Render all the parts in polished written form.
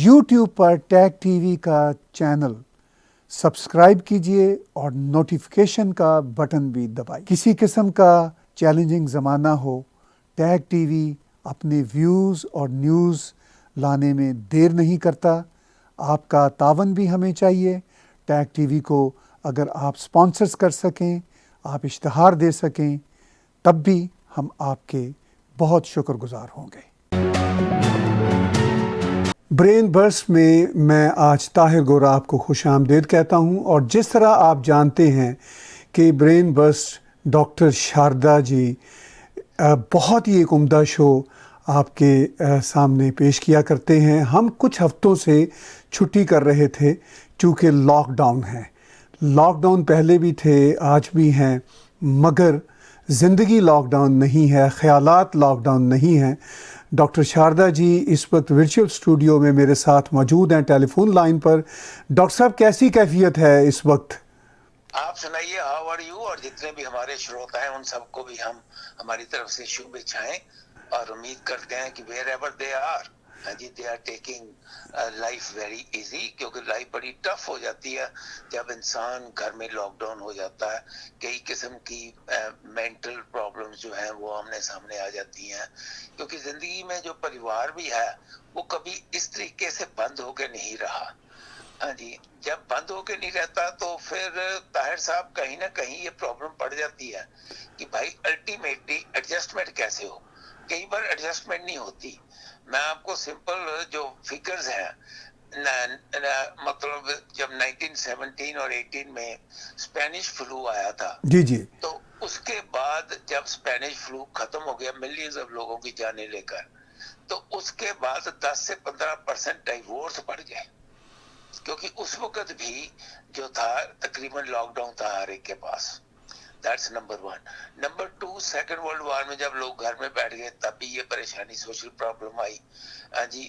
YouTube पर tag TV का channel subscribe कीजिए और नोटिफिकेशन का बटन भी दबाइए। किसी किस्म का चैलेंजिंग ज़माना हो, टैग टीवी अपने व्यूज़ और न्यूज़ लाने में देर नहीं करता। आपका तावन भी हमें चाहिए। टैग टीवी को अगर आप स्पॉन्सर्स कर सकें, आप इश्तहार दे सकें, तब भी हम आपके बहुत शुक्रगुजार होंगे। ब्रेन बर्स्ट में मैं आज ताहिर गोरा आपको खुश आमदीद कहता हूँ। और जिस तरह आप जानते हैं कि brain burst doctor Sharda ji बहुत ही एक उम्दा शो आपके सामने पेश किया करते हैं। हम कुछ हफ्तों से छुट्टी कर रहे थे चूँकि लॉकडाउन है। लॉकडाउन पहले भी थे, आज भी हैं, मगर ज़िंदगी लॉकडाउन नहीं है, ख़यालात लॉकडाउन नहीं है। डॉक्टर शारदा जी इस वक्त वर्चुअल स्टूडियो में मेरे साथ मौजूद हैं, टेलीफोन लाइन पर। डॉक्टर साहब, कैसी कैफियत है इस वक्त? आप सुनाइए, हाउ आर यू? और जितने भी हमारे श्रोता हैं उन सबको भी हम हमारी तरफ से शुभेच्छाएं और उम्मीद करते हैं कि वेयर एवर दे आर जी they are taking life very easy, क्योंकि लाइफ बड़ी टफ हो जाती है जब इंसान घर में लॉकडाउन हो जाता है। कई किस्म की मेंटल प्रॉब्लम्स जो हैं वो आमने सामने आ जाती हैं, क्योंकि जिंदगी में जो परिवार भी है वो कभी इस तरीके से बंद होकर नहीं रहा। हाँ जी, जब बंद होके नहीं रहता तो फिर ताहिर साहब कहीं ना कहीं ये प्रॉब्लम पड़ जाती है कि भाई अल्टीमेटली एडजस्टमेंट कैसे हो। कई बार एडजस्टमेंट नहीं होती। मैं आपको सिंपल जो फिगर्स हैं मतलब जब 1917 और 18 में स्पेनिश फ्लू आया था जी, तो उसके बाद जब स्पेनिश फ्लू खत्म हो गया मिलियंस ऑफ लोगों की जानें लेकर, तो उसके बाद 10 से 15% डाइवोर्स बढ़ गए, क्योंकि उस वक्त भी जो था तकरीबन लॉकडाउन था हर एक के पास। That's number one. Number two, second world war में जब लोग घर में बैठ गए तब भी ये परेशानी, सोशल प्रॉब्लम आई। हाँ जी,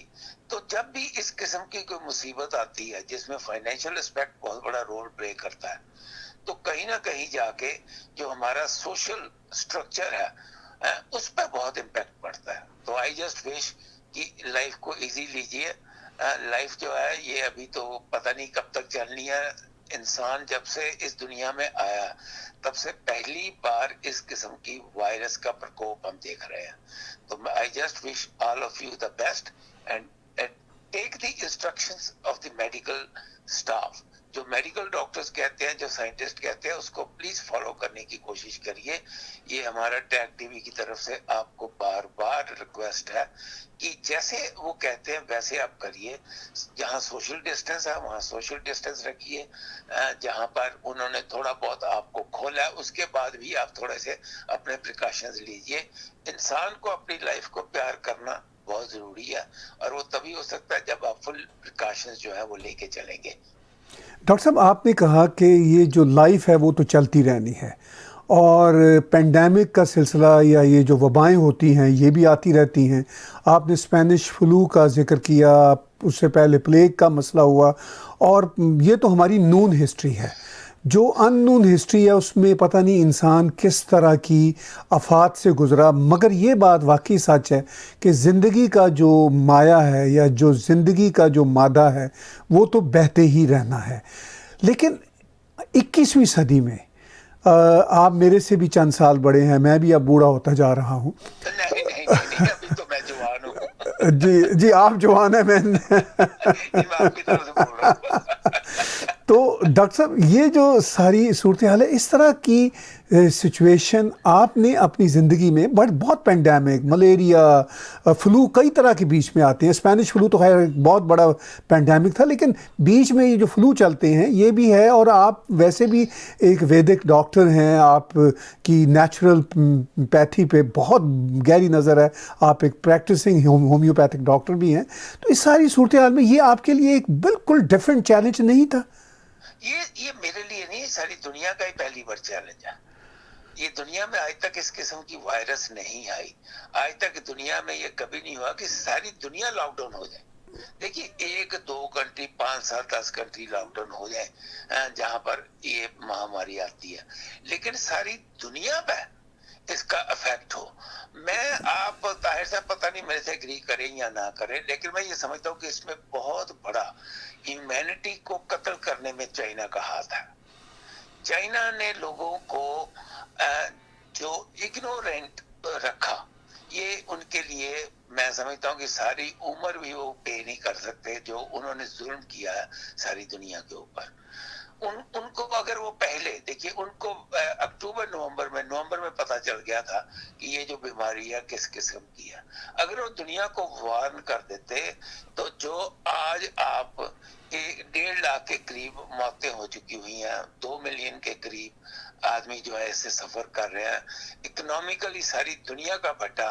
तो जब भी इस किस्म की कोई मुसीबत आती है जिसमें फाइनेंशियल एस्पेक्ट बहुत बड़ा रोल प्ले करता है, तो कहीं ना कहीं जाके जो हमारा सोशल स्ट्रक्चर है उस पर बहुत इम्पैक्ट पड़ता है। तो आई जस्ट विश कि लाइफ को इजी लीजिए। लाइफ जो है ये अभी तो पता नहीं कब तक चलनी है। इंसान जब से इस दुनिया में आया तब से पहली बार इस किस्म की वायरस का प्रकोप हम देख रहे हैं। तो I just wish all of you the best and take the instructions of the medical staff. जो मेडिकल डॉक्टर्स कहते हैं, जो साइंटिस्ट कहते हैं, उसको प्लीज फॉलो करने की कोशिश करिए। ये हमारा टैग टीवी की तरफ से आपको बार बार रिक्वेस्ट है कि जैसे वो कहते हैं वैसे आप करिए। जहाँ सोशल डिस्टेंस है वहाँ सोशल डिस्टेंस रखिए। जहाँ पर उन्होंने थोड़ा बहुत आपको खोला उसके बाद भी आप थोड़े से अपने प्रिकॉशंस लीजिए। इंसान को अपनी लाइफ को प्यार करना बहुत जरूरी है और वो तभी हो सकता है जब आप फुल प्रिकॉशंस जो है वो लेके चलेंगे। डॉक्टर साहब, आपने कहा कि ये जो लाइफ है वो तो चलती रहनी है और पेंडेमिक का सिलसिला या ये जो वबाएं होती हैं ये भी आती रहती हैं। आपने स्पेनिश फ्लू का जिक्र किया, उससे पहले प्लेग का मसला हुआ, और ये तो हमारी नून हिस्ट्री है। जो अननून हिस्ट्री है उसमें पता नहीं इंसान किस तरह की आफात से गुज़रा, मगर ये बात वाकई सच है कि ज़िंदगी का जो माया है या जो ज़िंदगी का जो मादा है वो तो बहते ही रहना है। लेकिन 21वीं सदी में आप मेरे से भी चंद साल बड़े हैं, मैं भी अब बूढ़ा होता जा रहा हूँ। नहीं नहीं नहीं, अभी तो मैं जवान हूँ। जी जी, आप जवान हैं, मैं आपकी तरफ से बोल रहा हूँ। तो डॉक्टर साहब, ये जो सारी सूरत हाल है, इस तरह की सिचुएशन आपने अपनी ज़िंदगी में बहुत पेंडेमिक, मलेरिया, फ्लू कई तरह के बीच में आते हैं। स्पेनिश फ्लू तो खैर बहुत बड़ा पेंडेमिक था, लेकिन बीच में ये जो फ्लू चलते हैं ये भी है। और आप वैसे भी एक वैदिक डॉक्टर हैं, आप की नेचुरल पैथी पे बहुत गहरी नज़र है, आप एक प्रैक्टिसिंग होम्योपैथिक डॉक्टर भी हैं। तो इस सारी सूरत हाल में ये आपके लिए एक बिल्कुल डिफरेंट चैलेंज नहीं था? ये मेरे लिए नहीं, सारी दुनिया का ही पहली बार चैलेंज है। ये दुनिया में आज तक इस किस्म की वायरस नहीं आई। आज तक दुनिया में ये कभी नहीं हुआ कि सारी दुनिया लॉकडाउन हो जाए। देखिए, 1-2 कंट्री, 5-7-10 कंट्री लॉकडाउन हो जाए जहां पर ये महामारी आती है, लेकिन सारी दुनिया पे इसका इफेक्ट हो। मैं आप ताहिर साहब पता नहीं मेरे से एग्री करें या ना करें, लेकिन मैं ये समझता हूँ कि इसमें बहुत बड़ा ह्यूमैनिटी को कत्ल करने में चाइना का हाथ है। चाइना ने लोगों को जो इग्नोरेंट रखा, ये उनके लिए मैं समझता हूँ कि सारी उम्र भी वो पे नहीं कर सकते जो उन्होंने जुल्म किया है सारी दुनिया के ऊपर। उनको अगर वो पहले देखिए, उनको नवंबर में पता चल गया था कि ये जो बीमारी है किस किस्म की है। अगर वो दुनिया को वार्न कर देते तो जो आज आप 1.5 लाख के करीब मौतें हो चुकी हुई हैं, 2 मिलियन के करीब आदमी जो है इससे सफर कर रहे हैं, इकोनॉमिकली सारी दुनिया का भट्टा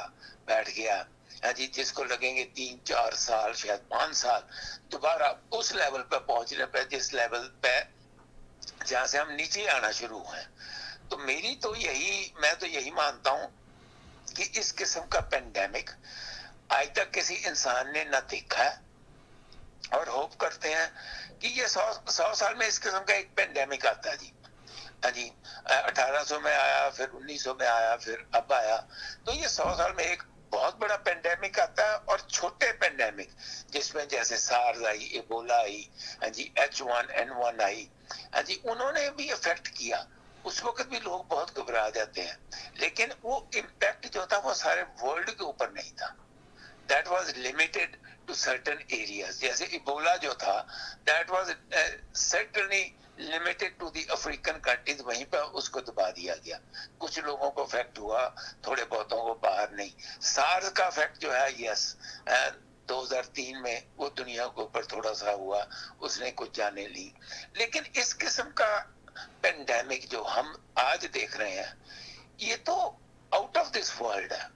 बैठ गया है जी, जिसको लगेंगे 3-4 साल शायद 5 साल दोबारा उस लेवल पे पहुंचने पे जिस लेवल पे जहां से हम नीचे आना शुरू हुए। तो मैं तो यही मानता हूं कि इस किस्म का पेंडेमिक आज तक किसी इंसान ने ना देखा है, और होप करते हैं कि ये 100 साल में इस किस्म का एक पेंडेमिक आता है जी। हाँ जी, 1800 में आया, फिर 1900 में आया, फिर अब आया। तो ये 100 साल में एक बहुत बड़ा पेंडेमिक आता है, और छोटे पेंडेमिक जिसमें जैसे सार्स आई, एबोला आई, हाँ जी, H1N1 आई, हाँ जी, उन्होंने भी इफेक्ट किया। उस वक्त भी लोग बहुत घबरा जाते हैं, लेकिन वो इम्पैक्ट जो था वो सारे वर्ल्ड के ऊपर नहीं था। That was limited to certain areas. जैसे इबोला जो था, that was certainly limited to the African countries, वहीं पर उसको दबा दिया गया। कुछ लोगों को इफेक्ट हुआ, थोड़े बहुतों को बाहर नहीं। सार्स का इफेक्ट जो है, यस, 2003 में वो दुनिया के ऊपर थोड़ा सा हुआ, उसने कुछ जाने ली। लेकिन इस किस्म का पेंडेमिक जो हम आज देख रहे हैं, ये तो आउट ऑफ दिस वर्ल्ड है।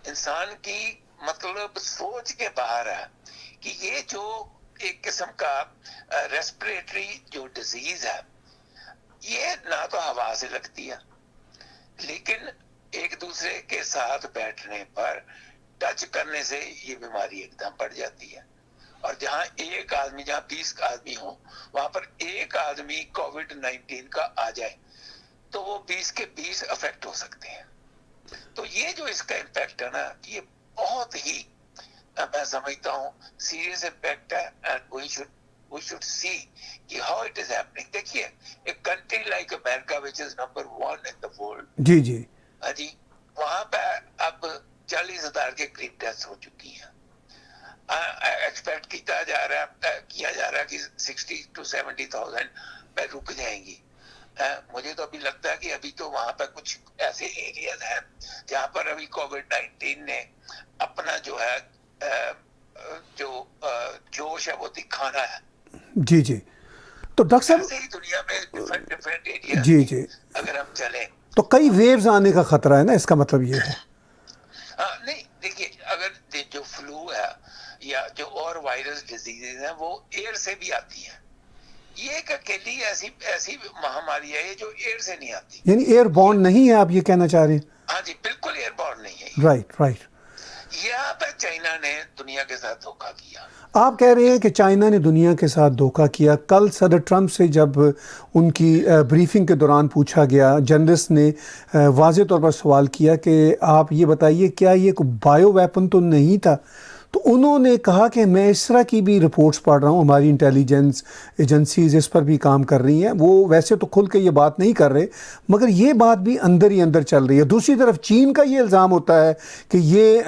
इंसान की मतलब सोच के बाहर है कि ये जो एक किस्म का रेस्पिरेटरी जो डिजीज है, ये ना तो हवा से लगती है, लेकिन एक दूसरे के साथ बैठने पर, टच करने से ये बीमारी एकदम बढ़ जाती है। और जहां 20 आदमी हो, वहां पर एक आदमी कोविड-19 का आ जाए तो वो 20 के 20 अफेक्ट हो सकते हैं। तो ये जो इसका इम्पैक्ट है ना, ये बहुत ही मैं समझता हूँ सीरियस इम्पैक्ट है, एंड वी शुड सी कि हाउ इट इज हैपनिंग। देखिए, एक country like America which is number 1 in the world, जी जी जी, वहां पे अब 40,000 के करीब डेथ हो चुकी है। एक्सपेक्ट किया जा रहा है कि 60 to 70,000 पे रुक जाएंगी। मुझे तो अभी लगता है कि अभी तो वहां पर कुछ ऐसे एरियाज हैं जहां पर अभी कोविड-19 ने अपना जो है जो जोश है वो दिखाना है। जी जी। तो डॉक्टर साहब, ऐसे ही दुनिया में डिफरेंट एरिया जी जी, अगर हम चलें तो कई वेव्स आने का खतरा है ना, इसका मतलब ये है। नहीं, देखिए, अगर जो फ्लू है या जो और वायरस डिजीजेज हैं वो एयर से भी आती है। ये एक अकेली ऐसी महामारी है जो एयर से नहीं आती। यानी एयरबॉर्न नहीं है, आप ये कहना चाह रहे हैं? हाँ जी, बिल्कुल एयरबॉर्न नहीं है। Right right. यहाँ पर चाइना ने दुनिया के साथ धोखा किया। आप कह रहे हैं कि चाइना ने दुनिया के साथ धोखा किया। कल सदर ट्रंप से जब उनकी ब्रीफिंग के दौरान पूछा गया, जर्नलिस्ट ने वाज़े तौर पर सवाल किया कि आप ये बताइए क्या ये कोई बायो वेपन तो नहीं था, तो उन्होंने कहा कि मैं इस तरह की भी रिपोर्ट्स पढ़ रहा हूँ, हमारी इंटेलिजेंस एजेंसीज इस पर भी काम कर रही हैं। वो वैसे तो खुल के ये बात नहीं कर रहे, मगर ये बात भी अंदर ही अंदर चल रही है। दूसरी तरफ चीन का ये इल्ज़ाम होता है कि ये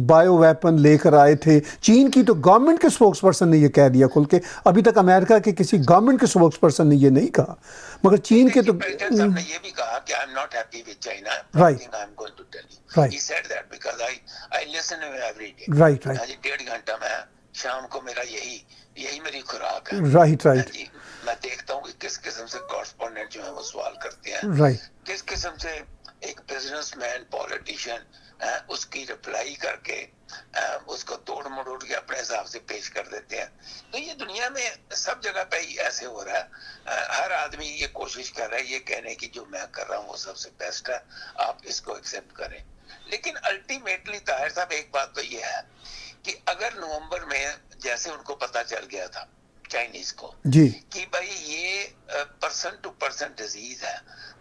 बायो वेपन लेकर आए थे। चीन की तो गवर्नमेंट के स्पोक्स पर्सन ने ये कह दिया खुल के। अभी तक अमेरिका के किसी गवर्नमेंट के स्पोक्स पर्सन ने ये नहीं कहा, मगर चीन के तो प्रेसिडेंट साहब ने ये भी कहा कि I am not happy with China, right I am going to tell you. Right he said that because I listen to every day. Right right. आज 1.5 घंटा मैं शाम को मेरा यही मेरी खुराक है। Right right. जी, मैं देखता हूँ कि किस किस्म से कॉरेस्पॉन्डेंट जो है वो सवाल करते हैं, राइट। किस किस्म से एक बिजनेसमैन पॉलिटिशियन उसकी रिप्लाई करके उसको तोड़ मरोड़ के अपने हिसाब से पेश कर देते हैं। तो ये दुनिया में सब जगह पे ही ऐसे हो रहा है। हर आदमी ये कोशिश कर रहा है ये कहने की जो मैं कर रहा हूँ वो सबसे बेस्ट है, आप इसको एक्सेप्ट करें। लेकिन अल्टीमेटली ताहिर साहब, एक बात तो ये है कि अगर नवंबर में जैसे उनको पता चल गया था चाइनीज को जी कि भाई ये पर्सन टू पर्सन डिजीज है,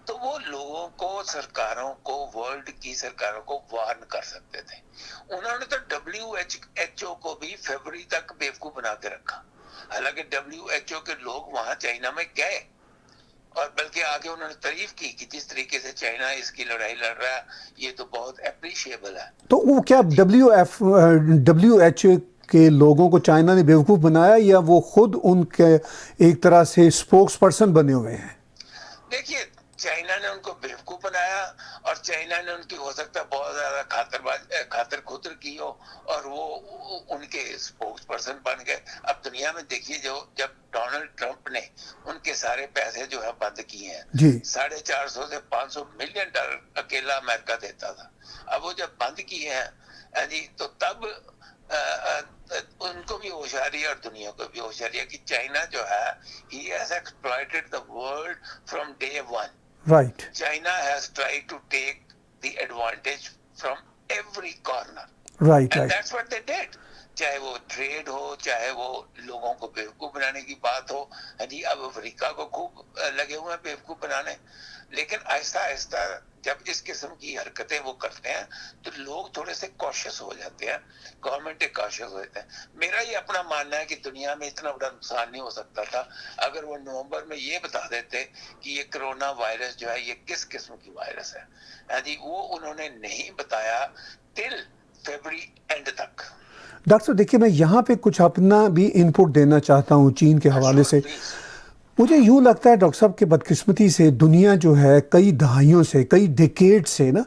तो वो लोगों को, सरकारों को, वर्ल्ड की सरकारों को वार्न कर सकते थे। उन्होंने तो WHO को भी फरवरी तक बेवकूफ बना के रखा। हालांकि WHO के लोग वहां चाइना में गए और बल्कि आगे उन्होंने तारीफ की कि जिस तरीके से चाइना इसकी लड़ाई लड़ रहा है ये तो बहुत अप्रिशिएबल है। तो वो क्या WHO के लोगों को चाइना ने बेवकूफ़ बनाया या वो खुद उनके एक तरह से स्पोक्स पर्सन बने हुए हैं? देखिए, चाइना ने उनको बेवकूफ बनाया और चाइना ने उनकी हो सकता है बहुत ज्यादा खातर खुतर की हो और वो उनके स्पोक्स पर्सन बन गए। अब दुनिया में देखिए, जब डोनाल्ड ट्रंप ने उनके सारे पैसे जो है बंद किए हैं, 450 से 500 मिलियन डॉलर अकेला अमेरिका देता था, अब वो जब बंद किए हैं जी, तो तब उनको भी होशियारी और दुनिया को भी होशियारी है कि चाइना जो है, he has exploited the world from day one. Right. China has tried to take the advantage from every corner. Right, and right. that's what they did. चाहे वो ट्रेड हो, चाहे वो लोगों को बेवकूफ बनाने की बात हो, जी अब अफ्रीका को खूब लगे हुए हैं बेवकूफ बनाने। लेकिन आहिस्ता आहिस्ता जब इस किस्म की हरकतें वो करते हैं तो लोग थोड़े से कॉशियस हो जाते हैं, गवर्नमेंट कॉशियस हो जाते हैं। मेरा ये अपना मानना है कि दुनिया में इतना बड़ा नुकसान नहीं हो सकता था अगर वो नवंबर में ये बता देते कि ये कोरोना वायरस जो है ये किस किस्म की वायरस है जी। वो उन्होंने नहीं बताया टिल फरवरी एंड तक। डॉक्टर साहब देखिए, मैं यहाँ पे कुछ अपना भी इनपुट देना चाहता हूँ चीन के हवाले से। मुझे यूँ लगता है डॉक्टर साहब कि बदकिस्मती से दुनिया जो है कई दहाइयों से, कई डिकेड से ना,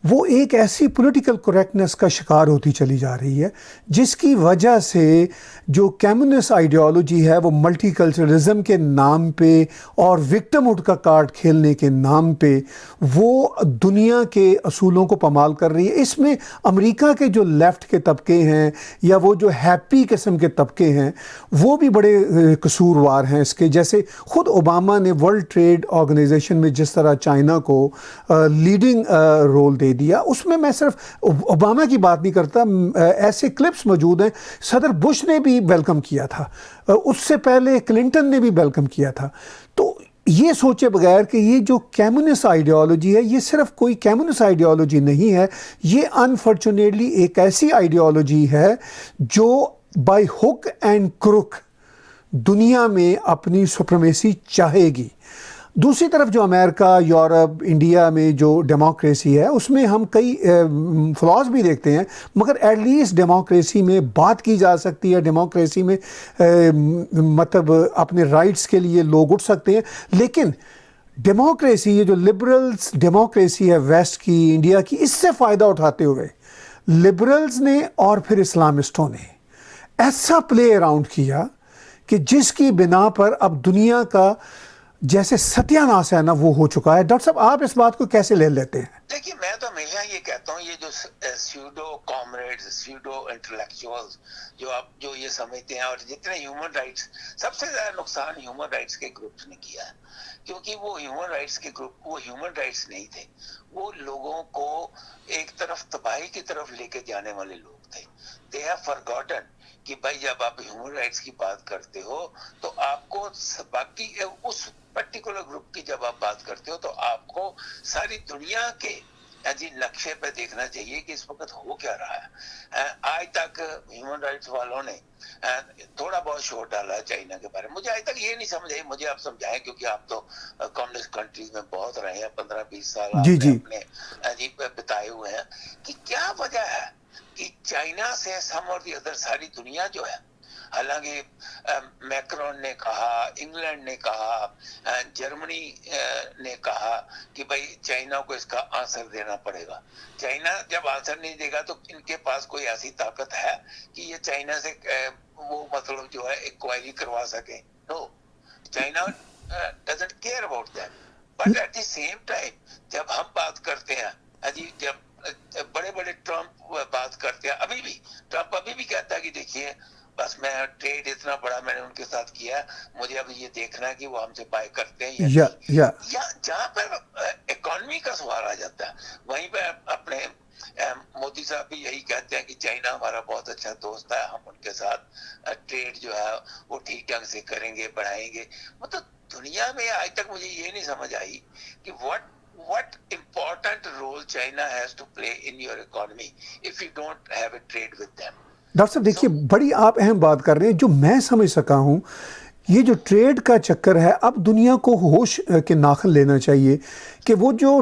वो एक ऐसी पॉलिटिकल करेक्टनेस का शिकार होती चली जा रही है जिसकी वजह से जो कम्युनिस्ट आइडियोलॉजी है वो मल्टीकल्चरलिज्म के नाम पे और विक्टिमहुड का कार्ड खेलने के नाम पे वो दुनिया के असूलों को पमाल कर रही है। इसमें अमेरिका के जो लेफ़्ट के तबके हैं या वो जो हैप्पी किस्म के तबके हैं वो भी बड़े कसूरवार हैं इसके। जैसे ख़ुद ओबामा ने वर्ल्ड ट्रेड ऑर्गेनाइजेशन में जिस तरह चाइना को लीडिंग रोल दे दिया, उसमें मैं सिर्फ ओबामा की बात नहीं करता, ऐसे क्लिप्स मौजूद हैं। सदर बुश ने भी वेलकम किया था, उससे पहले क्लिंटन ने भी वेलकम किया था। तो ये सोचे बगैर कि ये जो कम्युनिस्ट आइडियोलॉजी है ये सिर्फ कोई कम्युनिस्ट आइडियोलॉजी नहीं है, ये अनफॉर्चुनेटली एक ऐसी आइडियोलॉजी है जो बाय हुक एंड क्रुक दुनिया में अपनी सुप्रीमेसी चाहेगी। दूसरी तरफ जो अमेरिका, यूरोप, इंडिया में जो डेमोक्रेसी है उसमें हम कई फ्लॉज भी देखते हैं, मगर एटलीस्ट डेमोक्रेसी में बात की जा सकती है, डेमोक्रेसी में मतलब अपने राइट्स के लिए लोग उठ सकते हैं। लेकिन डेमोक्रेसी, ये जो लिबरल्स डेमोक्रेसी है वेस्ट की, इंडिया की, इससे फ़ायदा उठाते हुए लिबरल्स ने और फिर इस्लामिस्टों ने ऐसा प्ले अराउंड किया कि जिसकी बिना पर अब दुनिया का जैसे सत्यानाश है ना वो हो चुका है। डॉक्टर साहब आप इस बात को कैसे ले लेते हैं? देखिए, मैं तो हमेशा ये कहता हूँ, ये जो स्यूडो कॉमरेड्स, स्यूडो इंटेलेक्चुअल्स जो ये समझते हैं, और जितने ह्यूमन राइट्स, सबसे ज्यादा नुकसान ह्यूमन राइट्स के ग्रुप्स ने किया है, क्योंकि वो ह्यूमन राइट्स के ग्रुप वो ह्यूमन राइट्स नहीं थे, वो लोगों को एक तरफ तबाही की तरफ लेके जाने वाले लोग थे। दे हैव फॉरगॉटन कि भाई जब आप ह्यूमन राइट्स की बात करते हो तो आपको बाकी उस पर्टिकुलर ग्रुप की जब आप बात करते हो तो आपको सारी दुनिया के जी नक्शे पे देखना चाहिए कि इस वक्त हो क्या रहा है। आज तक ह्यूमन राइट्स वालों ने थोड़ा बहुत शोर डाला है चाइना के बारे में। मुझे आज तक ये नहीं समझ आई, मुझे आप समझाएं, क्योंकि आप तो कम्युनिस्ट कंट्रीज में बहुत रहे हैं, 15-20 साल आपने अपने बिताए हुए हैं, कि क्या वजह है कि चाइना से सम और दी अदर सारी दुनिया जो है, हालांकि मैक्रोन ने कहा, इंग्लैंड ने कहा, जर्मनी ने कहा कि भाई चाइना को इसका आंसर देना पड़ेगा। चाइना जब आंसर नहीं देगा तो इनके पास कोई ऐसी ताकत है कि ये चाइना से वो मतलब जो है इंक्वायरी करवा सके? No, China doesn't care about that. But at the same time जब हम बात करते हैं अजी, जब बड़े बड़े ट्रम्प बात करते हैं, ट्रम्प अभी भी कहता है कि देखिए बस मैं ट्रेड इतना बड़ा मैंने उनके साथ किया, मुझे अब ये देखना है कि वो हमसे बाय करते हैं या जहाँ पर इकोनॉमी का सवाल आ जाता है वहीं पर अपने मोदी साहब भी यही कहते हैं कि चाइना हमारा बहुत अच्छा दोस्त है, हम उनके साथ ट्रेड जो है वो ठीक ढंग से करेंगे, बढ़ाएंगे। मतलब दुनिया में आज तक मुझे ये नहीं समझ आई कि what important role China has to play in your economy if you don't have a trade with them. Doctor साहब देखिए, बड़ी आप अहम बात कर रहे हैं जो मैं समझ सका हूँ। ये जो ट्रेड का चक्कर है, अब दुनिया को होश के नाखन लेना चाहिए कि वो जो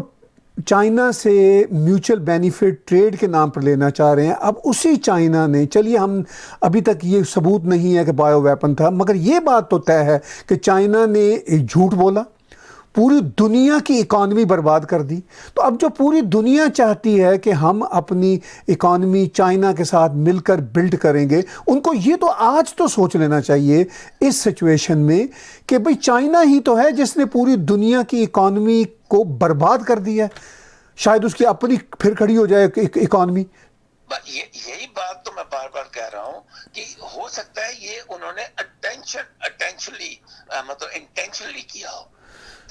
चाइना से म्यूचुअल बेनिफिट ट्रेड के नाम पर लेना चाह रहे हैं, अब उसी चाइना ने, चलिए हम अभी तक ये सबूत नहीं है कि बायो वेपन था, मगर ये बात तो तय है कि चाइना ने एक झूठ बोला, पूरी दुनिया की इकॉनमी बर्बाद कर दी। तो अब जो पूरी दुनिया चाहती है कि हम अपनी इकॉनमी चाइना के साथ मिलकर बिल्ड करेंगे, उनको ये तो आज तो सोच लेना चाहिए इस सिचुएशन में कि भाई चाइना ही तो है जिसने पूरी दुनिया की इकॉनमी को बर्बाद कर दिया है। शायद उसकी अपनी फिर खड़ी हो जाए इकॉनमी। यही बात तो मैं बार बार कह रहा हूं कि हो सकता है ये उन्होंने इंटेंशनली किया हो।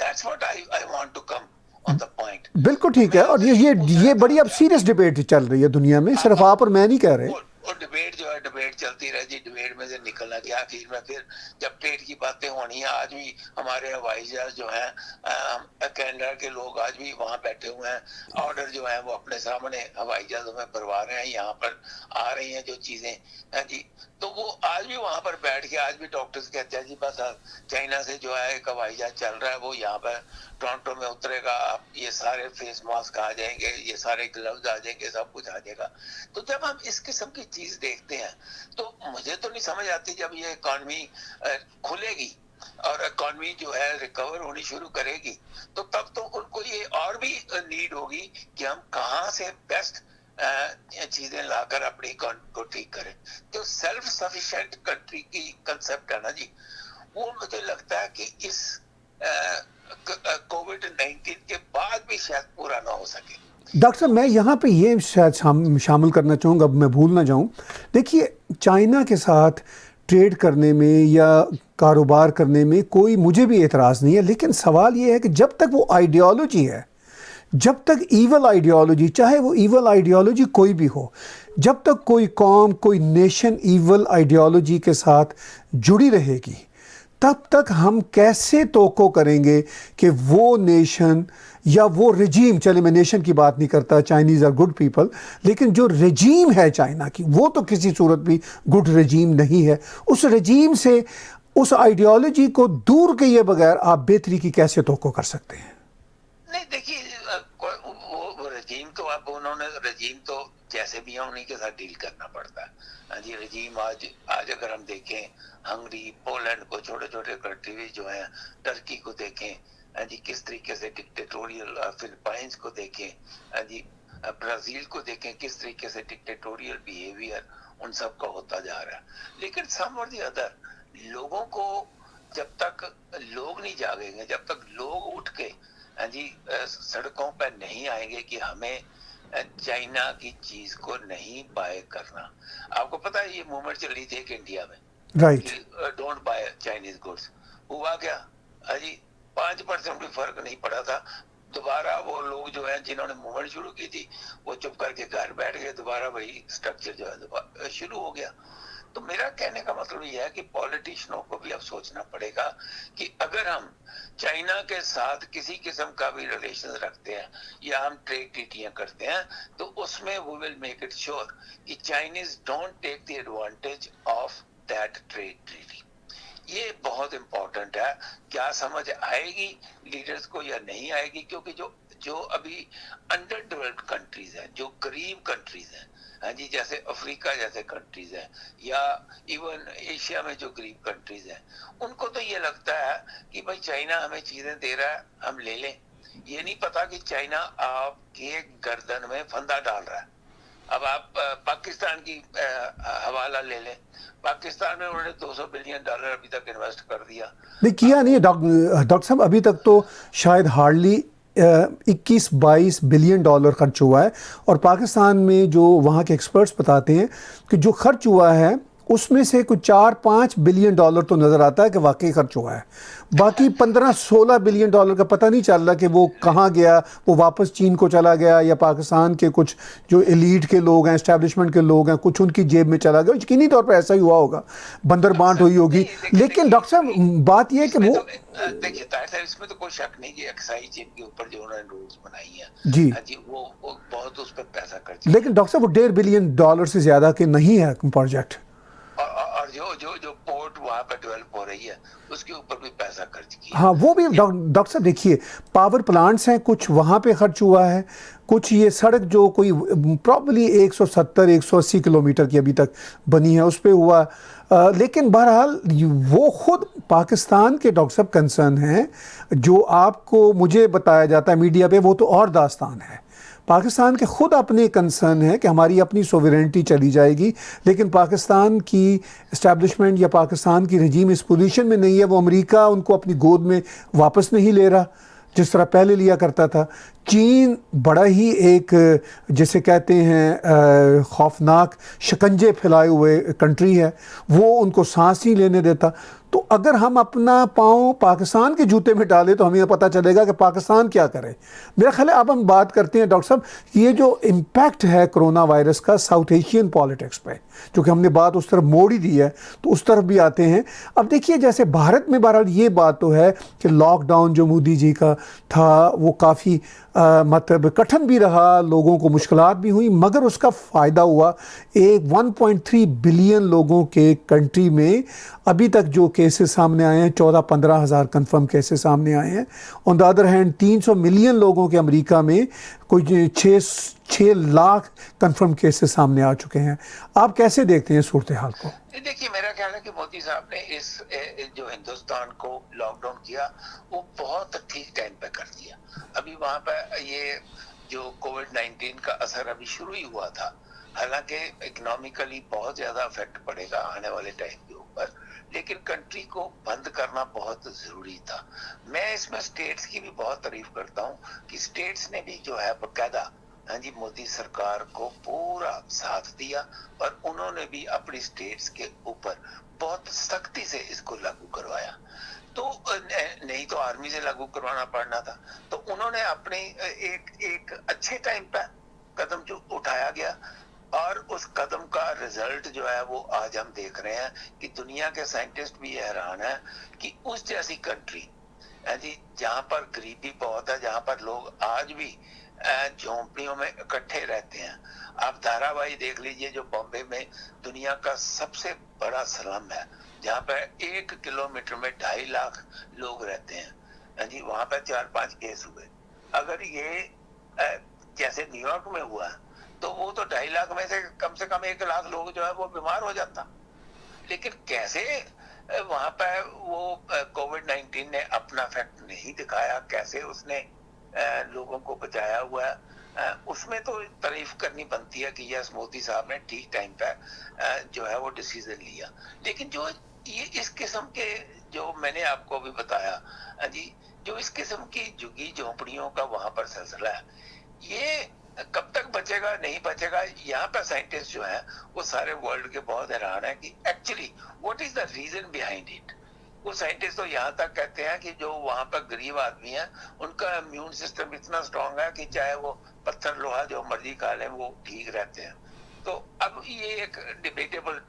That's what I want to come on the point. बिल्कुल ठीक है। और ये बड़ी अब सीरियस डिबेट चल रही है दुनिया में, सिर्फ आप और मैं नहीं कह रहे। और डिबेट जो है, डिबेट चलती रह जी, डिबेट में से निकलना क्या आखिर में, फिर जब ट्रेड की बातें होनी है। आज भी हमारे हवाई जहाज जो है, कनाडा के लोग आज भी वहां बैठे हुए हैं, ऑर्डर जो है वो अपने सामने हवाई जहाजों में भरवा रहे हैं, यहाँ पर आ रही हैं जो चीजें हैं जी। तो वो आज भी वहां पर बैठ के, आज भी डॉक्टर्स कहते हैं जी बस चाइना से जो है एक हवाई जहाज चल रहा है, वो यहाँ पर टोरंटो में उतरेगा, ये सारे फेस मास्क आ जाएंगे, ये सारे ग्लव्स आ जाएंगे, सब कुछ आ जाएगा। तो जब हम इस किस्म की चीज देखते हैं तो मुझे तो नहीं समझ आती, जब ये इकॉनमी खुलेगी और इकॉनमी जो है रिकवर होनी शुरू करेगी, तो तब तो उनको ये और भी नीड होगी कि हम कहाँ से बेस्ट चीजें लाकर अपनी इकॉनमी को ठीक करें। तो सेल्फ सफिशिएंट कंट्री की कंसेप्ट है ना जी, वो मुझे लगता है कि इस कोविड-19 के बाद भी शायद पूरा ना हो सके। डॉक्टर साहब मैं यहाँ पे ये शायद शामिल करना चाहूँगा, अब मैं भूल ना जाऊँ। देखिए, चाइना के साथ ट्रेड करने में या कारोबार करने में कोई मुझे भी एतराज़ नहीं है, लेकिन सवाल ये है कि जब तक वो आइडियोलॉजी है, जब तक ईवल आइडियोलॉजी, चाहे वो ईवल आइडियोलॉजी कोई भी हो, जब तक कोई कौम, कोई नेशन ईवल आइडियोलॉजी के साथ जुड़ी रहेगी, तब तक हम कैसे तोको करेंगे कि वो नेशन या वो रजीम, चले मैं नेशन की बात नहीं करता, चाइनीज़ आर गुड पीपल, लेकिन जो रजीम है चाइना की, वो तो किसी सूरत भी गुड रजीम नहीं है। उस रजीम से, उस आइडियोलॉजी को दूर किए बगैर आप बेहतरी की कैसे तोको कर सकते हैं? नहीं देखिए, वो रजीम तो अब उन्होंने, रजीम तो जैसे भी है उन्हीं के साथ डील करना पड़ता है जी। रजीम आज अगर हम देखें हंगरी, पोलैंड को, छोटे छोटे कंट्री जो हैं, टर्की को देखें जी, किस तरीके से डिक्टेटोरियल, फिलीपाइंस को देखें जी, ब्राजील को देखें, किस तरीके से डिक्टेटोरियल बिहेवियर उन सब का होता जा रहा है। लेकिन सम और दी अदर, लोगों को जब तक लोग नहीं जागेंगे, जब तक लोग उठ के जी सड़कों पर नहीं आएंगे कि हमें चाइना की चीज को नहीं बाय करना। आपको पता है ये मूवमेंट चल रही थी एक इंडिया में, right, don't buy Chinese goods. हुआ क्या अजी, 5% भी फर्क नहीं पड़ा था। दोबारा वो लोग जो है जिन्होंने मूवमेंट शुरू की थी, वो चुप करके घर बैठ गए, दोबारा वही स्ट्रक्चर जो है शुरू हो गया। तो मेरा कहने का मतलब यह है कि पॉलिटिशियनों को भी अब सोचना पड़ेगा कि अगर हम चाइना के साथ किसी किस्म का भी रिलेशन रखते हैं या हम ट्रेड ट्रीटियां करते हैं, तो उसमें we will make it sure कि Chinese don't take the advantage of that trade treaty. ये बहुत इंपॉर्टेंट है। क्या समझ आएगी लीडर्स को या नहीं आएगी, क्योंकि जो अभी अंडर डेवलप्ड कंट्रीज हैं, जो गरीब कंट्रीज हैं, हाँ जी, जैसे अफ्रीका जैसे कंट्रीज हैं या इवन एशिया में जो गरीब कंट्रीज हैं, उनको तो ये लगता है कि भाई चाइना हमें चीजें दे रहा है, हम ले लें। ये नहीं पता कि चाइना आपके गर्दन में फंदा डाल रहा है। अब आप पाकिस्तान की हवाला ले लें, पाकिस्तान में उन्होंने $200 बिलियन अभी तक इन्वेस्ट कर दिया। नहीं किया नहीं है डॉक्टर साहब, अभी तक तो शायद हार्डली 21-22 बिलियन डॉलर खर्च हुआ है। और पाकिस्तान में जो वहाँ के एक्सपर्ट्स बताते हैं कि जो खर्च हुआ है उसमें से कुछ 4-5 बिलियन डॉलर तो नज़र आता है कि वाकई खर्च हुआ है, बाकी 15-16 बिलियन डॉलर का पता नहीं चल रहा कि वो कहाँ गया, वो वापस चीन को चला गया या पाकिस्तान के कुछ जो एलीट के लोग हैं, एस्टैब्लिशमेंट के लोग हैं, कुछ उनकी जेब में चला गया। यकीनी तौर पर ऐसा ही हुआ होगा, बंदर बांट हुई होगी। लेकिन डॉक्टर साहब बात यह है कि वो देखिए ताहिर साहब, इसमें तो कोई शक नहीं कि एक्साइज चीन के ऊपर जो उन्होंने रूल्स बनाई है जी जी, वो बहुत उस पर पैसा खर्च, लेकिन डॉक्टर साहब वो $1.5 बिलियन से ज़्यादा के नहीं है प्रोजेक्ट। और जो पोर्ट वहाँ पर डेवलप हो रही है उसके ऊपर भी पैसा खर्च किया। हाँ वो भी डॉक्टर साहब देखिए, पावर प्लांट्स हैं कुछ वहाँ पे खर्च हुआ है, कुछ ये सड़क जो कोई प्रॉब्ली 170-180 किलोमीटर की अभी तक बनी है उस पर हुआ। लेकिन बहरहाल वो खुद पाकिस्तान के डॉक्टर साहब कंसर्न हैं, जो आपको मुझे बताया जाता है मीडिया पे वो तो और दास्तान है। पाकिस्तान के खुद अपने कंसर्न है कि हमारी अपनी सोवरेनिटी चली जाएगी, लेकिन पाकिस्तान की इस्टेब्लिशमेंट या पाकिस्तान की रजीम इस पोजीशन में नहीं है, वो अमेरिका उनको अपनी गोद में वापस नहीं ले रहा जिस तरह पहले लिया करता था। चीन बड़ा ही एक जिसे कहते हैं खौफनाक शिकंजे फैलाए हुए कंट्री है, वो उनको सांस नहीं लेने देता। तो अगर हम अपना पाँव पाकिस्तान के जूते में डालें तो हमें पता चलेगा कि पाकिस्तान क्या करे। मेरा ख्याल है अब हम बात करते हैं डॉक्टर साहब, ये जो इम्पैक्ट है कोरोना वायरस का साउथ एशियन पॉलिटिक्स पे, क्योंकि हमने बात उस तरफ मोड़ ही दी है तो उस तरफ भी आते हैं। अब देखिए जैसे भारत में बहरहाल ये बात तो है कि लॉकडाउन जो मोदी जी का था वो काफ़ी मतलब कठिन भी रहा, लोगों को मुश्किलात भी हुई, मगर उसका फ़ायदा हुआ। एक 1.3 बिलियन लोगों के कंट्री में अभी तक जो केसेस सामने आए हैं 14-15 हज़ार कन्फर्म केसेस सामने आए हैं। On the other hand 300 million लोगों के अमेरिका में कोई 6 लाख कन्फर्म केसेस सामने आ चुके हैं। आप कैसे देखते हैं सूरत हाल को? देखिए मेरा ख्याल है कि मोदी साहब ने इस जो हिंदुस्तान को लॉकडाउन किया वो बहुत ठीक टाइम पे कर दिया। अभी वहां पर ये जो कोविड-19 का असर अभी शुरू ही हुआ था, हालांकि इकोनॉमिकली बहुत ज्यादा इफेक्ट पड़ेगा आने वाले टाइम के ऊपर, लेकिन कंट्री को बंद करना बहुत जरूरी था। मैं इसमें स्टेट्स की भी बहुत तारीफ करता हूँ कि स्टेट्स ने भी जो है बकायदा हाँ जी मोदी सरकार को पूरा साथ दिया और उन्होंने भी अपनी स्टेट्स के ऊपर बहुत सख्ती से इसको लागू करवाया। तो नहीं तो आर्मी से लागू करवाना पड़ना था, तो उन्होंने अपने एक अच्छे टाइम पर कदम जो उठाया गया और उस कदम का रिजल्ट जो है वो आज हम देख रहे हैं कि दुनिया के साइंटिस्ट भी हैरान है कि उस जैसी कंट्री जी जहाँ पर गरीबी बहुत है, जहाँ पर लोग आज भी झोंपड़ियों में इकट्ठे रहते हैं। आप धारावाही देख लीजिए जो बॉम्बे में दुनिया का सबसे बड़ा स्लम है, जहाँ पर 1 किलोमीटर में 2.5 लाख लोग रहते हैं जी, वहां पर 4-5 केस हुए। अगर ये जैसे न्यूयॉर्क में हुआ तो वो तो 2.5 लाख में से कम 1 लाख लोग जो है वो बीमार हो जाता। लेकिन कैसे वहां पर वो कोविड-19 ने अपना इफेक्ट नहीं दिखाया, कैसे उसने लोगों को बचाया हुआ है, उसमें तो तारीफ करनी बनती है कि यस मोदी साहब ने ठीक टाइम पर जो है वो डिसीजन लिया। लेकिन जो ये इस किस्म के जो मैंने आपको अभी बताया जी, जो इस किस्म की झुग्गी झोंपड़ियों का वहां पर सिलसिला है, ये कब तक बचेगा नहीं बचेगा, यहाँ पर साइंटिस्ट जो है वो सारे वर्ल्ड के बहुत हैरान है कि actually what is the reason behind it. वो साइंटिस्ट तो यहाँ तक कहते हैं कि जो वहां पर गरीब आदमी है उनका इम्यून सिस्टम इतना स्ट्रांग है कि चाहे वो पत्थर लोहा जो मर्जी खा लें वो ठीक रहते हैं। तो अब ये एक डिबेटेबल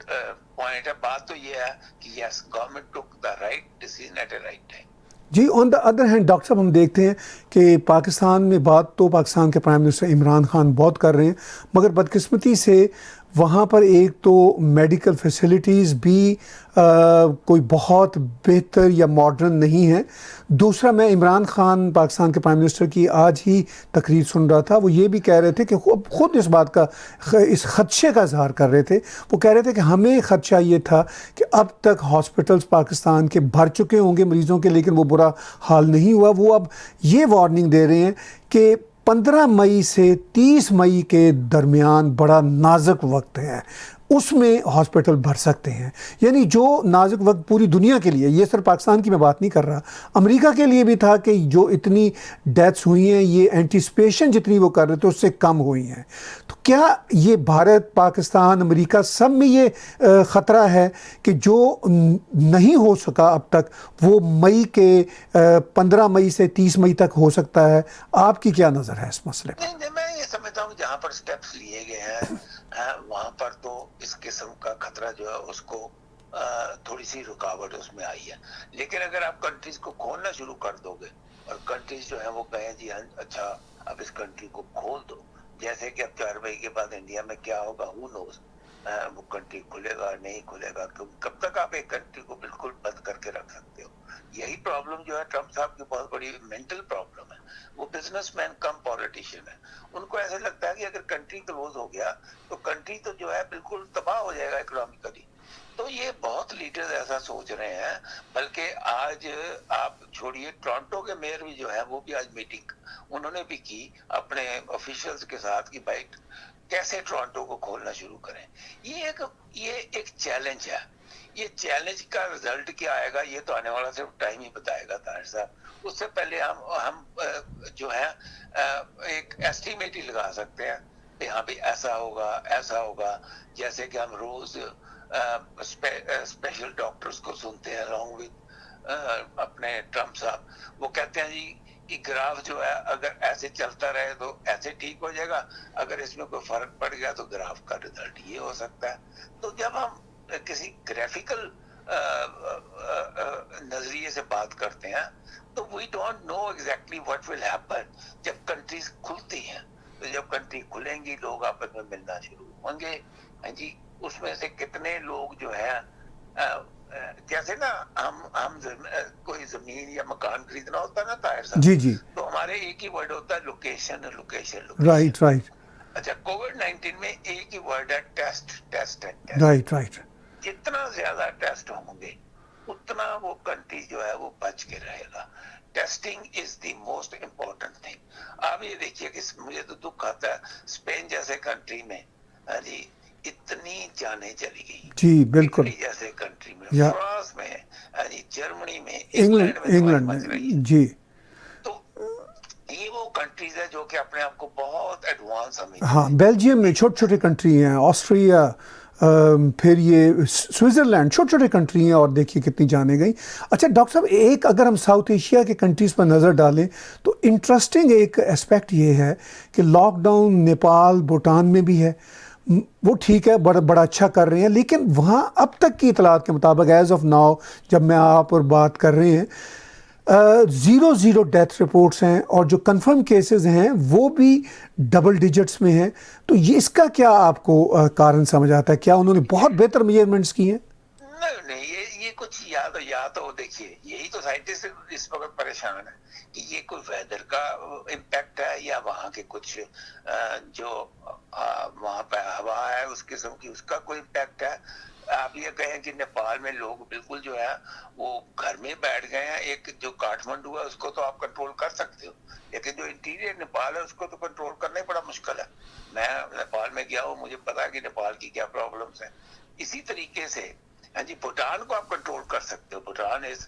पॉइंट है। बात तो ये है कि yes government took the right decision at a right time. जी on the other hand doctor साहब हम देखते हैं कि पाकिस्तान में बात तो पाकिस्तान के प्राइम मिनिस्टर इमरान खान बहुत कर रहे हैं, मगर बदकिस्मती से वहाँ पर एक तो मेडिकल फैसिलिटीज़ भी कोई बहुत बेहतर या मॉडर्न नहीं है। दूसरा, मैं इमरान खान पाकिस्तान के प्राइम मिनिस्टर की आज ही तकरीर सुन रहा था, वो ये भी कह रहे थे कि खुद इस बात का इस खदशे का इजहार कर रहे थे। वो कह रहे थे कि हमें खदशा ये था कि अब तक हॉस्पिटल्स पाकिस्तान के भर चुके होंगे मरीज़ों के, लेकिन वो बुरा हाल नहीं हुआ। वो अब ये वार्निंग दे रहे हैं कि 15 मई से 30 मई के दरमियान बड़ा नाजुक वक्त है, उसमें हॉस्पिटल भर सकते हैं। यानी जो नाजुक वक्त पूरी दुनिया के लिए, ये सिर्फ पाकिस्तान की मैं बात नहीं कर रहा, अमेरिका के लिए भी था कि जो इतनी डेथ्स हुई हैं, ये एंटिसिपेशन जितनी वो कर रहे थे उससे कम हुई हैं। तो क्या ये भारत, पाकिस्तान, अमेरिका सब में ये ख़तरा है कि जो नहीं हो सका अब तक वो मई के 15 मई से 30 मई तक हो सकता है? आपकी क्या नज़र है इस मसले पर? नहीं, मैं ये समझता हूँ जहाँ पर स्टेप्स लिए गए हैं वहां पर तो इस किस्म का खतरा जो है उसको थोड़ी सी रुकावट उसमें आई है। लेकिन अगर आप कंट्रीज को खोलना शुरू कर दोगे और कंट्रीज जो है वो कहें जी अच्छा अब इस कंट्री को खोल दो, जैसे कि अब 4 मई के बाद इंडिया में क्या होगा हु नोज, वो कंट्री खुलेगा नहीं खुलेगा, कब तक आप एक कंट्री को बिल्कुल बंद करके रख सकते हो? यही प्रॉब्लम जो है ट्रम्प साहब की बहुत बड़ी मेंटल प्रॉब्लम है। वो बिजनेसमैन कम पॉलिटिशियन है, उनको ऐसा लगता है कि अगर कंट्री क्लोज हो गया तो कंट्री तो जो है बिल्कुल तबाह हो जाएगा इकोनॉमिकली। तो ये बहुत लीडर्स ऐसा सोच रहे हैं। बल्कि आज आप छोड़िए, टोरंटो के मेयर भी जो है वो भी आज मीटिंग उन्होंने भी की अपने ऑफिशियल्स के साथ कि भाई कैसे टोरंटो को खोलना शुरू करें। ये एक चैलेंज है। ये चैलेंज का रिजल्ट क्या आएगा ये तो आने वाला सिर्फ टाइम ही बताएगा ताहिर साहब। उससे पहले हम जो है एक एस्टिमेट ही लगा सकते हैं कि हाँ भी ऐसा होगा। जैसे कि हम रोज स्पेशल डॉक्टर्स को सुनते हैं अलॉन्ग विद अपने ट्रम्प साहब, वो कहते हैं जी कि ग्राफ जो है अगर ऐसे चलता रहे तो ऐसे ठीक हो जाएगा, अगर इसमें कोई फर्क पड़ गया तो ग्राफ का रिजल्ट ये हो सकता है। तो जब हम किसी ग्राफिकल नजरिए से बात करते हैं तो we don't know exactly what will happen जब कंट्रीज खुलती हैं। तो जब कंट्री खुलेंगी लोग आपस में मिलना शुरू होंगे। हाँ जी, उसमें से कितने लोग जो है जैसे ना हम कोई जमीन या मकान खरीदना होता है ना ताहिर साहब, जी जी, तो हमारे एक ही वर्ड होता है location location right location. Right अच्छा, कोविड-19 में एक ही वर्ड है test test and test. Right right. जितना ज्यादा टेस्ट होंगे उतना वो कंट्री जो है वो बच के रहेगा। Testing is the most important thing. आप ये देखिए कि मुझे तो दुख आता है स्पेन जैसे कंट्री में जी इतनी जाने चली गई, जी बिल्कुल। इटली जैसे कंट्री में, या फ्रांस में, जर्मनी में, इंग्लैंड, इंग्लैंड में तबाही इंग्लैंड मच रही है। में जी। तो ये वो कंट्रीज है जो कि अपने आप को बहुत एडवांस समझती हाँ, है। बेल्जियम में छोटे छोटे कंट्री हैं, ऑस्ट्रिया, फिर ये स्विट्ज़रलैंड, छोटे छोटे कंट्री हैं और देखिए कितनी जाने गई। अच्छा डॉक्टर साहब, एक अगर हम साउथ एशिया के कंट्रीज़ पर नज़र डालें तो इंटरेस्टिंग एक एस्पेक्ट ये है कि लॉकडाउन नेपाल भूटान में भी है, वो ठीक है, बड़ा बड़ा अच्छा कर रहे हैं, लेकिन वहाँ अब तक की इतलात के मुताबिक एज ऑफ नाउ जब मैं आप और बात कर रहे हैं 0 डेथ रिपोर्ट्स हैं और जो कंफर्म केसेस हैं वो भी डबल डिजिट्स में हैं। तो ये इसका क्या आपको कारण समझ आता है? क्या उन्होंने बहुत बेहतर मेजरमेंट्स किए हैं? नहीं, ये कुछ या तो देखिए यही तो साइंटिस्ट इस वक्त परेशान है कि ये कोई वेदर का इम्पैक्ट है या वहाँ के कुछ जो वहाँ पे हवा है उस किस्म की उसका कोई इम्पैक्ट है। आप ये कहें कि नेपाल में लोग बिल्कुल जो है वो घर में बैठ गए हैं। एक जो काठमांडू है उसको तो आप कंट्रोल कर सकते हो, लेकिन जो इंटीरियर नेपाल है उसको तो कंट्रोल करना ही बड़ा मुश्किल है। मैं नेपाल में गया हूँ, मुझे पता है कि नेपाल की क्या प्रॉब्लम्स है। इसी तरीके से हाँ जी, भूटान को आप कंट्रोल कर सकते हो, Bhutan is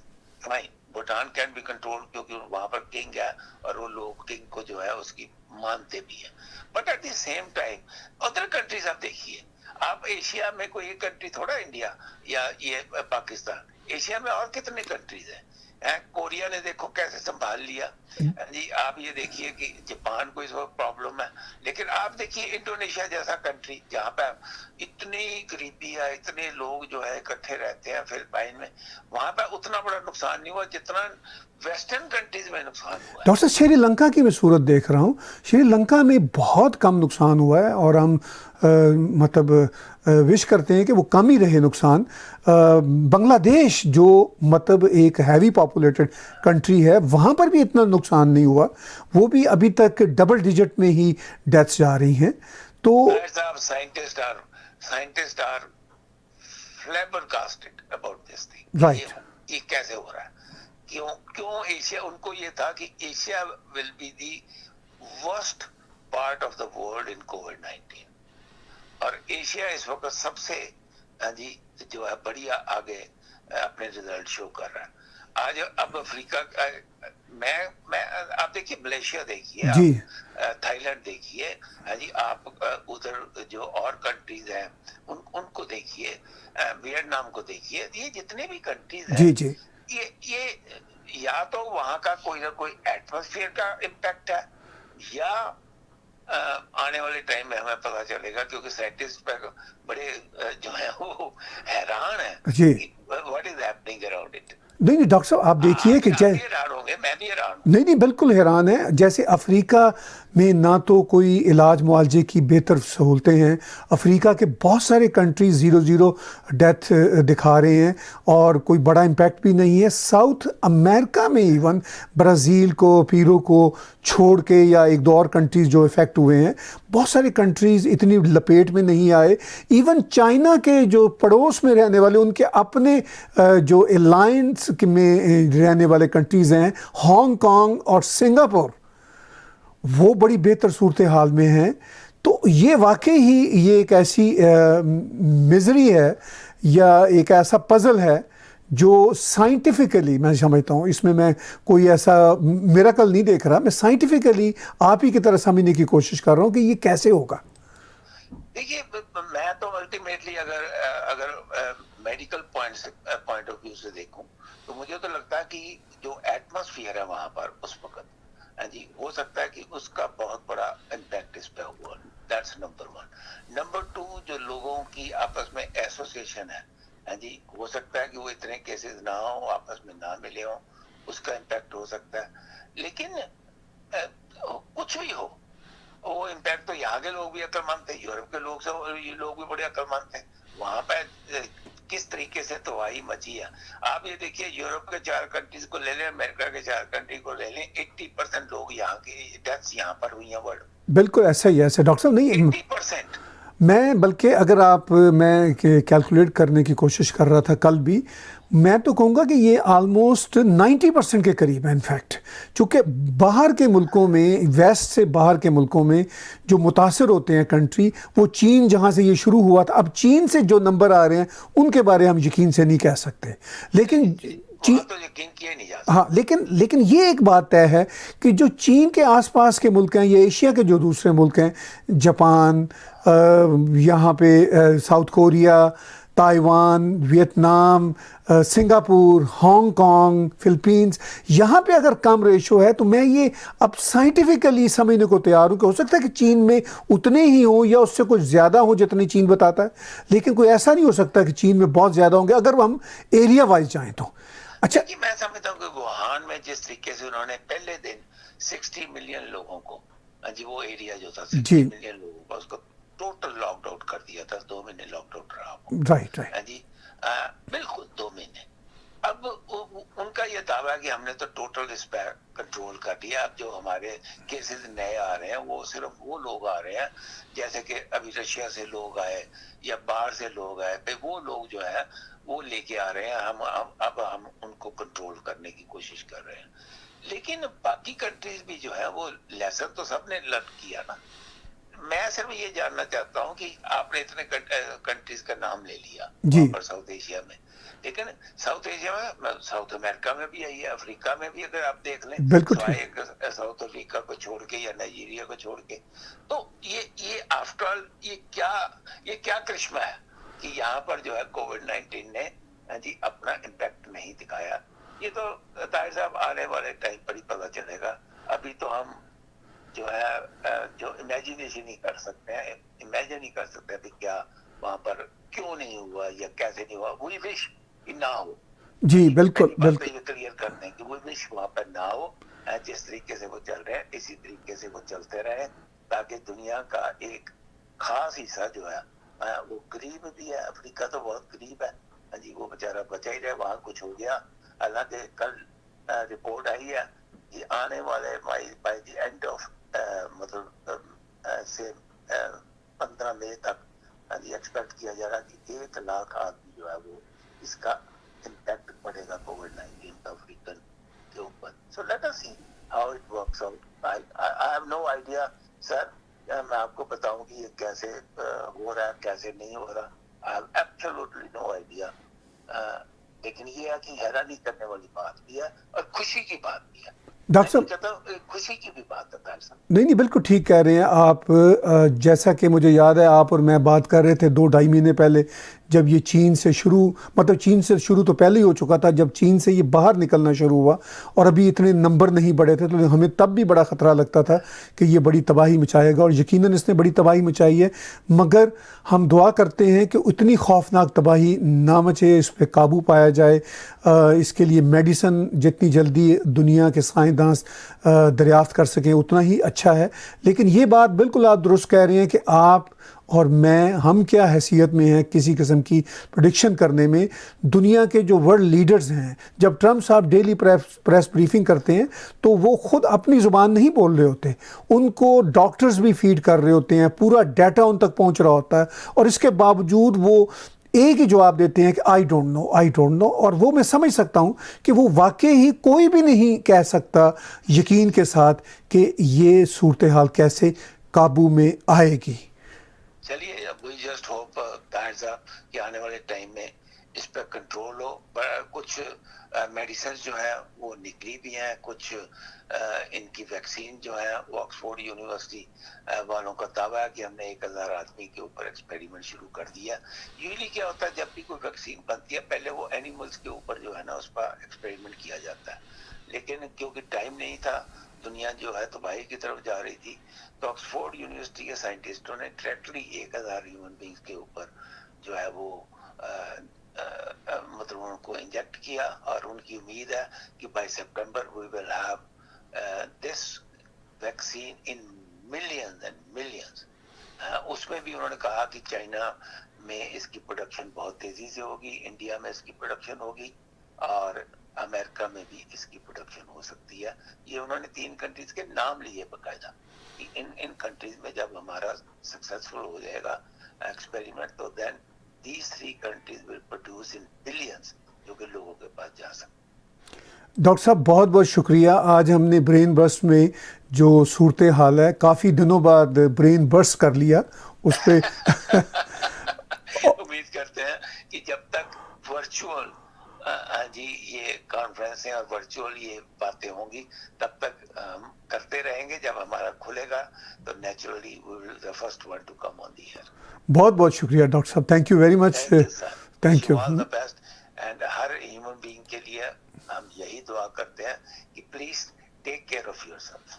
fine, Bhutan can be control क्योंकि वहां पर किंग है और वो लोग किंग को जो है उसकी मानते भी है। But at the same time other countries आप देखिए, आप एशिया में कोई एक कंट्री थोड़ा इंडिया या ये पाकिस्तान, एशिया में और कितने कंट्रीज हैं। कोरिया ने देखो कैसे संभाल लिया जी। आप ये देखिए कि जापान को इस वक्त प्रॉब्लम है, लेकिन आप देखिए इंडोनेशिया जैसा कंट्री जहाँ पे इतनी गरीबी है, इतने लोग जो है इकट्ठे रहते हैं फिलिपाइन में, वहां पे उतना बड़ा नुकसान नहीं हुआ जितना वेस्टर्न कंट्रीज में नुकसान हुआ है। डॉक्टर साहब, श्रीलंका की मैं सूरत देख रहा हूँ, श्रीलंका में बहुत कम नुकसान हुआ है और हम मतलब विश करते हैं कि वो कम ही रहे नुकसान। बांग्लादेश जो मतलब एक हैवी पॉपुलेटेड कंट्री है, वहाँ पर भी इतना नुकसान नहीं हुआ, वो भी अभी तक डबल डिजिट में ही डेथ्स जा रही हैं। तो scientist are flabbergasted about this thing। Right, ये कैसे हो रहा है? क्यों एशिया, उनको ये था कि Asia will be the worst part of the world in कोविड-19 और एशिया इस वक्त सबसे जी जो है बढ़िया आगे अपने रिजल्ट शो कर रहा है। आज अब अफ्रीका मैं आप देखिए, मलेशिया देखिए, जी आप थाईलैंड देखिए, हाँ जी, आप उधर जो और कंट्रीज हैं उनको देखिए, वियतनाम को देखिए, ये जितने भी कंट्रीज हैं, जी जी ये या तो वहां का कोई ना कोई एटमॉस्फेयर का इम्पैक्ट है, या आने वाले टाइम में हमें पता चलेगा, क्योंकि साइंटिस्ट बड़े जो है वो हैरान है जी। कि what is happening around it. नहीं नहीं डॉक्टर साहब, आप देखिए कि आप भी हैरान होंगे, मैं भी हैरान हूँ। नहीं नहीं बिल्कुल हैरान है। जैसे अफ्रीका में ना तो कोई इलाज मुआवजे की बेहतर सहूलतें हैं, अफ्रीका के बहुत सारे कंट्रीज 0-0 डेथ दिखा रहे हैं और कोई बड़ा इम्पैक्ट भी नहीं है। साउथ अमेरिका में इवन ब्राज़ील को, पीरो को छोड़ के, या एक दो और कंट्रीज़ जो इफ़ेक्ट हुए हैं, बहुत सारे कंट्रीज़ इतनी लपेट में नहीं आए। इवन चाइना के जो पड़ोस में रहने वाले, उनके अपने जो अलायंस में रहने वाले कंट्रीज़ हैं, हांगकांग और सिंगापुर, वो बड़ी बेहतर सूरत हाल में हैं। तो ये वाकई ही ये एक ऐसी मिजरी है या एक ऐसा पजल है जो साइंटिफिकली मैं समझता हूँ, इसमें मैं कोई ऐसा मिरेकल नहीं देख रहा, मैं साइंटिफिकली आप ही की तरह समझने की कोशिश कर रहा हूँ कि ये कैसे होगा। देखिए, मैं तो अल्टीमेटली अगर अगर मेडिकल पॉइंट ऑफ व्यू से देखूं, तो मुझे तो लगता है कि जो एटमॉस्फेयर है वहां पर उस वक्त, हाँ जी, हो सकता है कि उसका बहुत बड़ा इम्पैक्ट इस पे हुआ। That's number one. Number to, जो लोगों की आपस में एसोसिएशन है, हाँ जी, हो सकता है कि वो इतने केसेस ना हो, आपस में ना मिले हो, उसका इम्पैक्ट हो सकता है। लेकिन कुछ भी हो, वो इम्पैक्ट तो यहाँ के लोग भी अक्लमंद थे, यूरोप के लोग से ये लोग भी बड़े अक्लमंद थे। वहां पे किस तरीके से तबाही मची है, आप ये देखिए, यूरोप के 4 कंट्रीज को ले लें, अमेरिका के 4 कंट्री को ले लें, 80% लोग यहाँ की डेथ्स यहाँ पर हुई हैं वर्ल्ड। बिल्कुल ऐसा ही है, ऐसा डॉक्टर साहब नहीं 80%। मैं बल्कि अगर आप मैं कैलकुलेट करने की कोशिश कर रहा था कल भी, मैं तो कहूँगा कि ये आलमोस्ट 90% के करीब है। इनफैक्ट चूँकि बाहर के मुल्कों में, वेस्ट से बाहर के मुल्कों में जो मुतासर होते हैं कंट्री, वो चीन जहाँ से ये शुरू हुआ था, अब चीन से जो नंबर आ रहे हैं उनके बारे हम यकीन से नहीं कह सकते, लेकिन तो यकीन किया नहीं जा सकता। हाँ, लेकिन ये एक बात तय है कि जो चीन के आसपास के मुल्क हैं या एशिया के जो दूसरे मुल्क हैं, जापान, यहाँ पे south Korea, Taiwan, Vietnam, Singapore, Hong Kong, Philippines, यहाँ पे अगर कम रेशो है, तो मैं ये अब साइंटिफिकली समझने को तैयार हूँ कि हो सकता है कि चीन में उतने ही हो या उससे कुछ ज़्यादा हो जितनी चीन बताता है, लेकिन कोई ऐसा नहीं हो सकता कि चीन में बहुत ज़्यादा होंगे अगर हम एरिया वाइज जाएँ तो। अच्छा, मैं समझता हूँ कि वुहान में जिस तरीके से उन्होंने पहले दिन 60 मिलियन लोगों को, जी, वो एरिया जो था 60 मिलियन लोगों का, उसको टोटल लॉकडाउन कर दिया था। 2 महीने लॉकडाउन रहा वो। Right right. जी, बिल्कुल 2 महीने। अब उनका ये दावा है कि हमने तो टोटल इस पर कंट्रोल कर दिया। अब जो हमारे केसेस नए आ रहे हैं, वो सिर्फ वो लोग आ रहे हैं, जैसे कि अभी रशिया से लोग आए या बाहर से लोग आए, वो लोग जो है वो लेके आ रहे हैं। हम उनको कंट्रोल करने की कोशिश कर रहे हैं। लेकिन बाकी कंट्रीज भी जो है वो लेसन तो सबने लर्न किया ना। मैं सिर्फ ये जानना चाहता हूँ कि आपने इतने कंट्रीज का नाम ले लिया वहां पर साउथ एशिया में, लेकिन साउथ एशिया में, साउथ अमेरिका में भी आई है, अफ्रीका में भी अगर आप देख लें, स्वाय साउथ अफ्रीका को छोड़ के या नाइजीरिया को छोड़ के, तो ये आफ्टर ऑल ये क्या करिश्मा है कि यहाँ पर जो है कोविड-19 ने जी अपना इम्पैक्ट नहीं दिखाया। ये तो ताहिर साहब आने वाले टाइम पर ही पता चलेगा। अभी तो हम जो है जो इमेजिनेशन ही कर सकते हैं, इमेजिन ही कर सकते हैं कि क्या वहां पर क्यों नहीं हुआ या कैसे नहीं हुआ। वी विश कि ना हो। जी बिल्कुल बिल्कुल। ये क्लियर कर दें कि वी विश वहां पर ना हो। जिस तरीके से वो चल रहे हैं इसी तरीके से वो चलते रहे, ताकि दुनिया का एक खास हिस्सा जो है वो गरीब भी है। अफ्रीका तो बहुत गरीब है जी, वो बेचारा बचा ही रहे, वहां कुछ हो गया। हालांकि कल रिपोर्ट आई है कि आने वाले बाय द एंड ऑफ मतलब से 15 मई तक एक्सपेक्ट किया जा रहा है कि 1 लाख आदमी जो है वो इसका इम्पैक्ट पड़ेगा कोविड-19 का अफ्रीकन के ऊपर। So let us see how it works out. I have no idea sir मैं आपको बताऊं कि ये कैसे हो रहा है, कैसे नहीं हो रहा, I have absolutely no idea. लेकिन ये है कि हैरानी करने वाली बात भी है और खुशी की बात भी है। डॉक्टर मैं नहीं साहब, कहता, खुशी की भी बात है ताहिर साहब। नहीं नहीं, बिल्कुल ठीक कह रहे हैं आप। जैसा कि मुझे याद है, आप और मैं बात कर रहे थे 2-2.5 महीने पहले, जब ये चीन से शुरू, मतलब चीन से शुरू तो पहले ही हो चुका था, जब चीन से ये बाहर निकलना शुरू हुआ और अभी इतने नंबर नहीं बढ़े थे, तो हमें तब भी बड़ा ख़तरा लगता था कि ये बड़ी तबाही मचाएगा, और यकीनन इसने बड़ी तबाही मचाई है। मगर हम दुआ करते हैं कि उतनी खौफनाक तबाही ना मचे, इस पर काबू पाया जाए। इसके लिए मेडिसन जितनी जल्दी दुनिया के साइंसदान दरियाफ्त कर सकें उतना ही अच्छा है। लेकिन ये बात बिल्कुल आप दुरुस्त कह रहे हैं कि आप और मैं, हम क्या हैसियत में हैं किसी किस्म की प्रेडिक्शन करने में। दुनिया के जो वर्ल्ड लीडर्स हैं, जब ट्रम्प साहब डेली प्रेस ब्रीफिंग करते हैं तो वो खुद अपनी ज़ुबान नहीं बोल रहे होते, उनको डॉक्टर्स भी फीड कर रहे होते हैं, पूरा डाटा उन तक पहुंच रहा होता है, और इसके बावजूद वो एक ही जवाब देते हैं कि I don't know, I don't know. और वो मैं समझ सकता हूँ कि वो वाकई ही कोई भी नहीं कह सकता यकीन के साथ कि ये सूरत हाल कैसे काबू में आएगी। चलिए, अब वी जस्ट होप ताहिर साहब कि आने वाले टाइम में इस पर कंट्रोल हो। कुछ मेडिसिन जो है वो निकली भी हैं, कुछ इनकी वैक्सीन जो है वो ऑक्सफोर्ड यूनिवर्सिटी वालों का दावा है कि हमने 1000 आदमी के ऊपर एक्सपेरिमेंट शुरू कर दिया। यूजली क्या होता है, जब भी कोई वैक्सीन बनती है पहले वो एनिमल्स के ऊपर जो है ना उस पर एक्सपेरिमेंट किया जाता है, लेकिन क्योंकि टाइम नहीं था, दुनिया जो है तबाही की तरफ जा रही थी, तो ऑक्सफोर्ड यूनिवर्सिटी के साइंटिस्टों ने डायरेक्टली 1000 ह्यूमन बींग्स के ऊपर जो है वो मतलब उनको इंजेक्ट किया, और उनकी उम्मीद है कि by September we will have this vaccine in millions and millions. उसमें भी उन्होंने कहा कि चाइना में इसकी प्रोडक्शन बहुत तेजी से होगी, इंडिया में इसकी प्रोडक्शन होगी, और अमेरिका में भी इसकी प्रोडक्शन हो सकती है। ये उन्होंने 3 कंट्रीज के नाम लिए बकायदा कि इन कंट्रीज में जब हमारा सक्सेसफुल हो जाएगा एक्सपेरिमेंट, तो then these 3 countries will produce in billions, जो कि लोगों के पास जा सकते। डॉक्टर साहब, बहुत बहुत शुक्रिया। आज हमने ब्रेन बर्स्ट में जो सूरत हाल है, काफ़ी दिनों बाद ब्रेन बर्स्ट कर लिया उस पर। उम्मीद करते हैं कि जब तक वर्चुअल जी ये कॉन्फ्रेंसें और वर्चुअल ये बातें होंगी, तब तक हम करते रहेंगे। जब हमारा खुलेगा तो naturally we will the first one to come on the air. बहुत बहुत शुक्रिया डॉक्टर साहब, thank you very much. Thank you. All the best. And हर ह्यूमन बीइंग के लिए हम यही दुआ करते हैं कि please take care of yourself.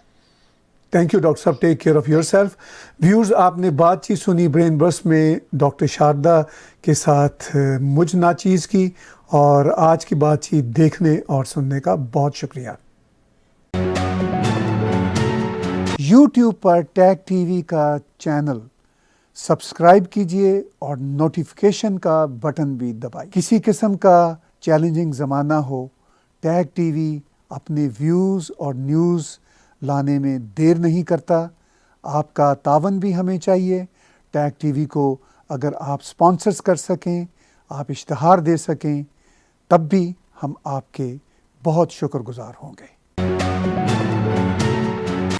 Thank you doctor साहब, take care of yourself. Viewers, आपने बातचीत सुनी ब्रेन बर्स्ट में डॉक्टर शारदा के साथ मुझ नाचीज़ की, और आज की बातचीत देखने और सुनने का बहुत शुक्रिया। YouTube पर टैग टीवी का चैनल सब्सक्राइब कीजिए और नोटिफिकेशन का बटन भी दबाइए। किसी किस्म का चैलेंजिंग ज़माना हो, टैग टीवी अपने व्यूज़ और न्यूज़ लाने में देर नहीं करता। आपका तावन भी हमें चाहिए। टैग टीवी को अगर आप स्पॉन्सर्स कर सकें, आप इश्तहार दे सकें, तब भी हम आपके बहुत शुक्रगुजार होंगे।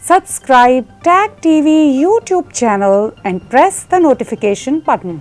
Subscribe Tag TV YouTube channel and press the notification button.